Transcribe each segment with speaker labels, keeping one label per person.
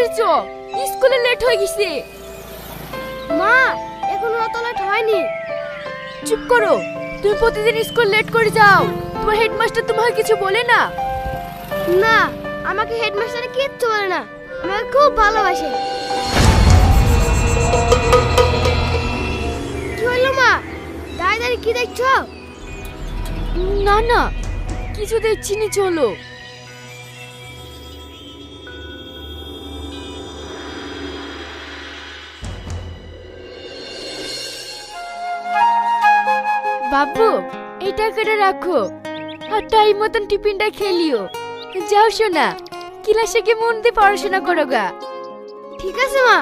Speaker 1: তাড়াতাড়ি চ, স্কুলে লেট হয়ে গেছে।
Speaker 2: মা এখনো অত লেট হয়নি।
Speaker 1: চুপ করো, তুমি প্রতিদিন স্কুল লেট করে যাও। তোমার হেডমাস্টার তোমাকে কিছু বলে না?
Speaker 2: না, আমাকে হেডমাস্টার কিচ্ছু বলে না, আমাকে খুব ভালোবাসে। কি হলো মা, দাঁড়িয়ে দাঁড়িয়ে কি দেখছো?
Speaker 1: না না, কিছু দেখছি নি, চলো। বাবু, এই টাকাটা রাখো, আর টাইম মতন টিফিনটা খেলিও। যাও শোনা, ক্লাসে গিয়ে মন দিয়ে পড়াশোনা করো গা।
Speaker 2: ঠিক আছে মা।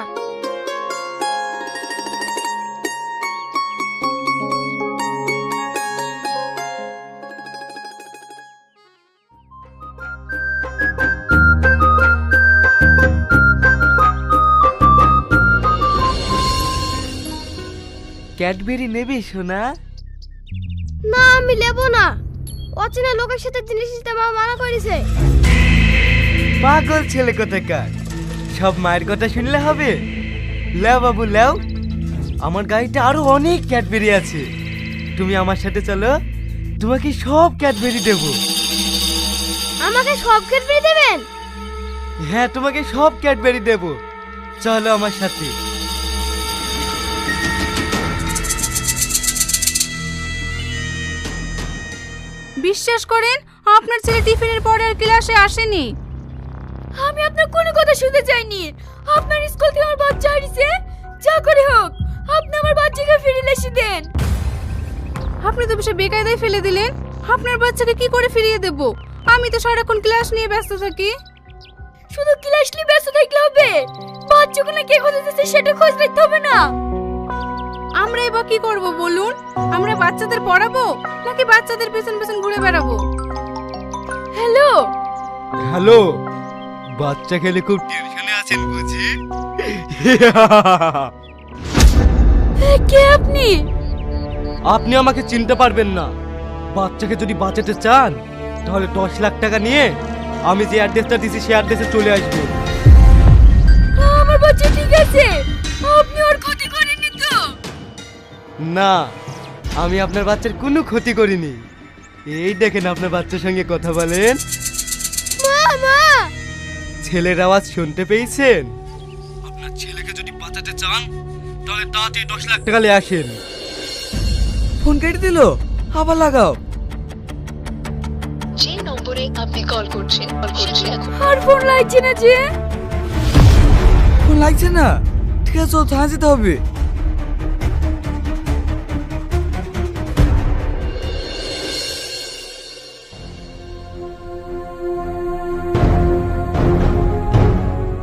Speaker 3: ক্যাডবেরি নেবে সোনা?
Speaker 2: না, আমি নেবো না। অচেনা লোকের সাথে জিনিস নিতে মা মানা করেছে।
Speaker 3: পাগল ছেলে কোথাকার, সব মায়ের কথা শুনলে হবে? লেও বাবু লেও, আমার গাড়িতে আরো অনেক ক্যাডবেরি আছে। তুমি আমার সাথে চলো, তোমাকে সব ক্যাডবেরি দেবো।
Speaker 2: আমাকে সব ক্যাডবেরি দেবেন?
Speaker 3: হ্যাঁ, তোমাকে সব ক্যাডবেরি দেবো, চলো আমার সাথে।
Speaker 4: বিশ্বাস করেন, আপনার ছেলে টিফিনের পরে আর ক্লাসে আসেনি।
Speaker 1: আমি আপনার কোনো কথা শুনতে চাইনি। আপনার স্কুল থেকে আমার বাচ্চা হারিয়েছে, যা করে হোক আপনি আমার বাচ্চাকে ফিরিয়ে এসে দেন।
Speaker 4: আপনি তো বিষয় বেকায়দায় ফেলে দিলেন। আপনার বাচ্চাকে কি করে ফিরিয়ে দেব? আমি তো সারাক্ষণ ক্লাস নিয়ে ব্যস্ত থাকি।
Speaker 1: শুধু ক্লাস নিয়ে ব্যস্ত থাকলে হবে? বাচ্চাগুলো কে কোথায় যাচ্ছে সেটা খোঁজ রাখতে হবে না?
Speaker 4: আমরা এবার কি করব বলুন? আমরা বাচ্চাদের পড়াবো নাকি বাচ্চাদের পেছন পেছন ঘুরে বেড়াবো?
Speaker 1: হ্যালো
Speaker 3: হ্যালো, বাচ্চা খেলে খুব টেনশনে আছেন বুঝি?
Speaker 1: কে আপনি?
Speaker 3: আপনি আমাকে চিনতে পারবেন না। বাচ্চাকে যদি বাঁচাতে চান তাহলে 10 লাখ টাকা নিয়ে আমি যে অ্যাড্রেসটা দিছি সেই অ্যাড্রেসে চলে আসবো।
Speaker 1: আমার বাচ্চা ঠিক আছে, আপনি ওর ক্ষতি করেননি তো?
Speaker 3: না, আমি আপনার বাচ্চার কোনো ক্ষতি করিনি। এই দেখেন আপনার বাচ্চার সঙ্গে কথা বলেন।
Speaker 2: মা,
Speaker 3: ছেলের আওয়াজ শুনতে পেয়েছেন? আপনার ছেলেকে যদি বাঁচাতে চান তাহলে তাড়াতাড়ি 10 লাখ টাকা নিয়ে আসেন। ফোন কেটে দিল, আবার লাগাও।
Speaker 5: যে নম্বরে আপনি কল করছেন সেটি এখন
Speaker 1: আর ফোন লাগছে না যে?
Speaker 3: ফোন লাগছে না? ঠিক আছে, চল থানা যেতে হবে।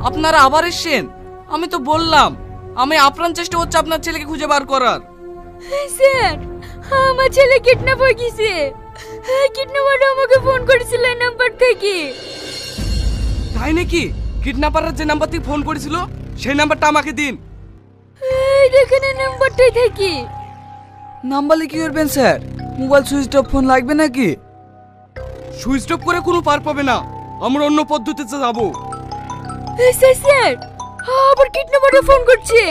Speaker 6: আপনারা আবার এসেছেন? আমি তো বললাম আমি আপ্রাণ চেষ্টা হচ্ছে আপনার ছেলেকে খুঁজে বার করার।
Speaker 1: স্যার, আমার ছেলে কিডন্যাপ হয়ে গেছে। কিডন্যাপার আমাকে ফোন করেছিল এই নাম্বার থেকে।
Speaker 6: তাই নাকি? কিডন্যাপাররা যে নাম্বার থেকে ফোন করেছিল সেই নাম্বারটা আমাকে দিন।
Speaker 1: এই দেখেন এই নাম্বারটাই থেকে।
Speaker 7: নাম্বারে কি করবেন sir? Mobile switch off, phone লাগবে নাকি?
Speaker 6: সুইচ অফ করে কোনো পার পাবে না, আমরা অন্য পদ্ধতিতে যাবো।
Speaker 1: স্যার স্যার, আবার কিডন্যাপাররা ফোন করছে।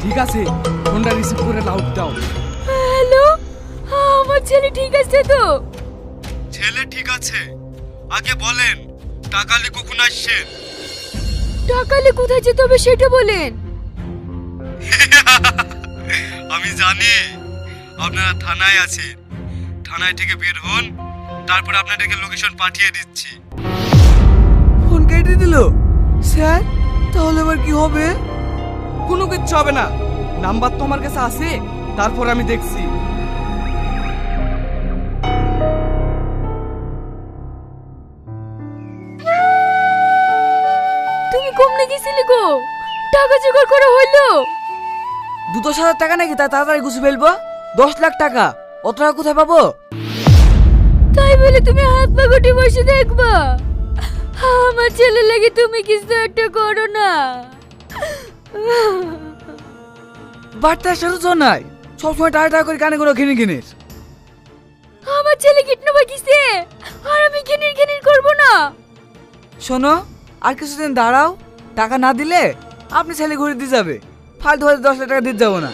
Speaker 6: ঠিক আছে, ফোনটা রিসিভ করে লাউড দাও।
Speaker 1: হ্যালো, আমার ছেলে ঠিক আছে তো?
Speaker 3: ছেলে ঠিক আছে, আগে বলেন টাকালে কখন আসছেন?
Speaker 1: টাকালে কোথায় যেতে হবে সেটা বলেন।
Speaker 3: আমি জানি আপনারা থানায় আছেন। থানায় থেকে বের হন, তারপর আপনাদেরকে লোকেশন পাঠিয়ে দিচ্ছি।
Speaker 7: ফোন কেটে দিল স্যার, তাহলে এবার কি হবে?
Speaker 6: কোনো কিচ্ছু হবে না, নাম্বার তো আমার কাছে আছে, তারপর আমি দেখছি।
Speaker 1: তুমি কমনে গেছিলে গো? টাকা জোগাড় করা হলো?
Speaker 7: 2-10 টাকা নাকি তা তাড়াতাড়ি গুছে ফেলবো? 10 লাখ টাকা, অত টাকা কোথায় পাবো?
Speaker 1: তাই বলে তুমি হাত পা গুটি বসে দেখবা? আমার ছেলে লাগে তুমি কিছু একটা করো না।
Speaker 7: বাড়তে আসারও তো নাই, সবসময় টাকা টাকা করে কানে করে কিনে কিনিস।
Speaker 1: আমার ছেলে কিডন্যাপ হয়ে গেছে, আর আমি ঘিনির ঘিনির করবো না।
Speaker 7: শোনো, আর কিছুদিন দাঁড়াও, টাকা না দিলে আপনি ছেলে ঘুরে দিয়ে যাবে। ফালতু হয়তো 10 লাখ টাকা দিতে যাবো না।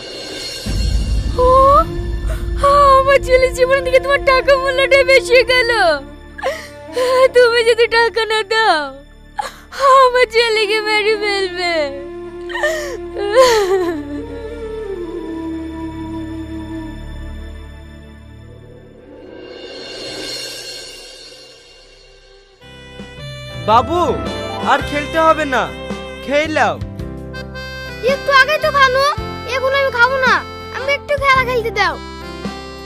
Speaker 1: ও, আমার ছেলে জীবন থেকে তোমার টাকা মূল্যটা বেশি গেল। তুমি যদি টাকা না দাও আমার ছেলেকে মেরে ফেলবে।
Speaker 3: বাবু আর খেলতে হবে না, খেয়ে নাও।
Speaker 2: একটু আগে তো খানো, এগুলো আমি খাবো না। আমি একটু খেলা খেলতে দাও।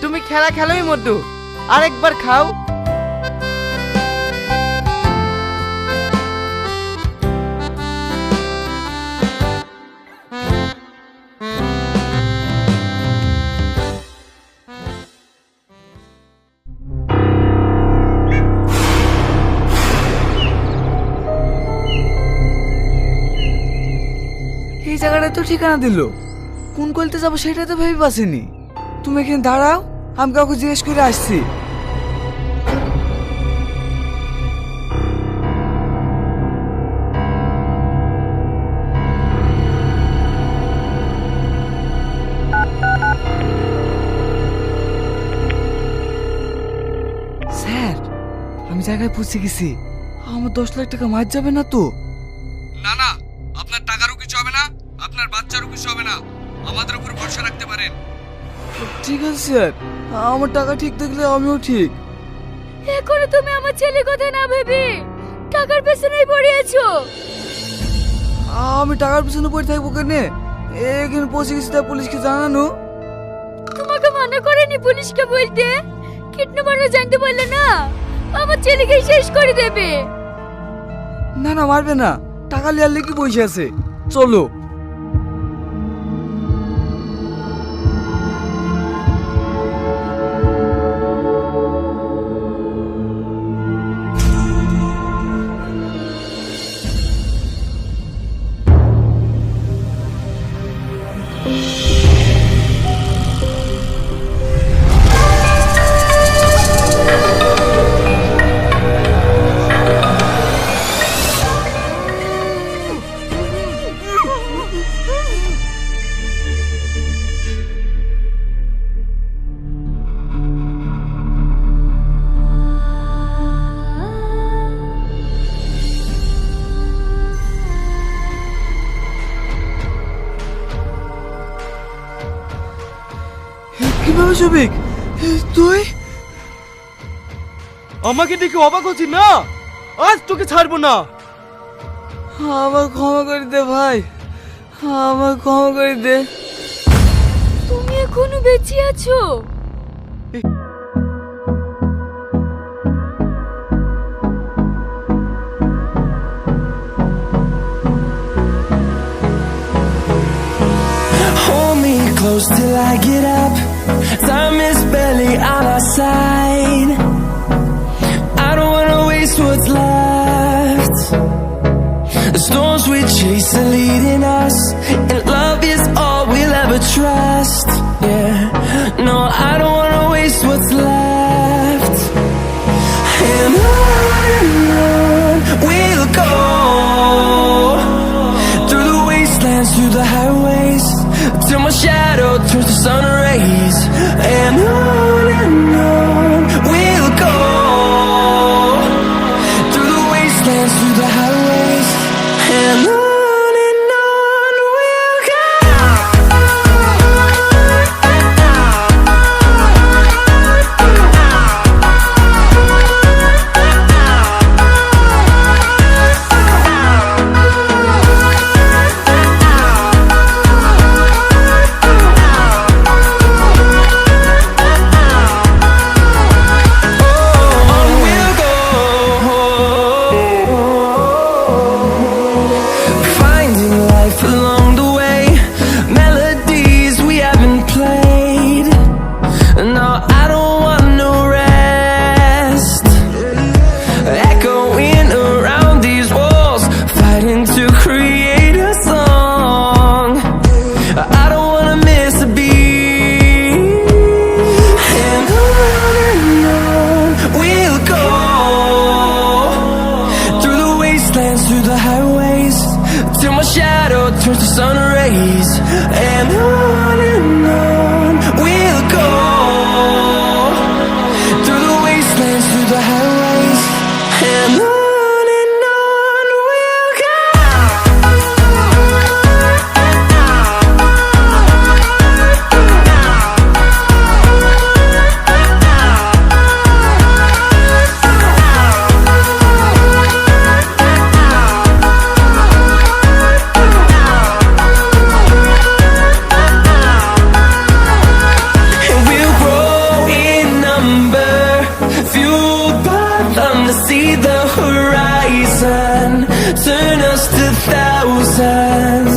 Speaker 3: তুমি খেলা খেলোই মধ্যু, আরেকবার খাও।
Speaker 7: এই জায়গাটা তো ঠিকানা দিল, কোন কলতে যাবো সেটা তো ভেবে পাচ্ছিনি। তুমি এখানে দাঁড়াও, আমি কাউকে জিজ্ঞেস করে আসছি। স্যার, আমি জায়গায় পৌঁছে গেছি। আমার 10 লাখ টাকা মার যাবে না তো?
Speaker 6: না না, আপনার টাকারও কিছু হবে না, আপনার বাচ্চারও কিছু হবে না। আমাদের উপর ভরসা রাখতে পারেন।
Speaker 7: ঠিক আছে স্যার, আমার টাকা ঠিক থাকলে আমিও ঠিক।
Speaker 1: এখনো তুমি আমার ছেলের কথা না ভেবে টাকার পেছনেই পড়ে আছো।
Speaker 7: আমি টাকার পিছনে পড়ে থাকবো কেন? এখানে পৌঁছে গেছি তাই পুলিশকে জানানো।
Speaker 1: তোমাকে মানা করেনি পুলিশকে বলতে? কিডন্যাপাররা জানতে পারলে না আমার ছেলেকে শেষ করে দেবে।
Speaker 7: না না, মারবে না, টাকা লিয়ার লেগে বসে আছে। চলো। কিভাবে সবিক তুই?
Speaker 3: আমাকে দেখে অবাক হচ্ছি না, আজ তোকে ছাড়বো না।
Speaker 7: আমার ক্ষমা করে দে ভাই, আমার ক্ষমা করে দে।
Speaker 1: তুমি এখনো বেঁচে আছো?
Speaker 8: Hold me close till I get up. Time is barely on our side. I don't wanna waste what's left. The storms we chase are leading us, and love is all we'll ever trust. Yeah, no, I don't wanna waste what's left. And on we'll go, through the wastelands, through the highways, till my shadow turns to sun rays. And on we'll go, through the wastelands, through the highways. And on we'll go. shadow turns to sun rays, and on we'll go, through the wastelands, through the highways, and on we'll go. And we'll grow in number, fueled by them to see the horizon, turn us to thousands.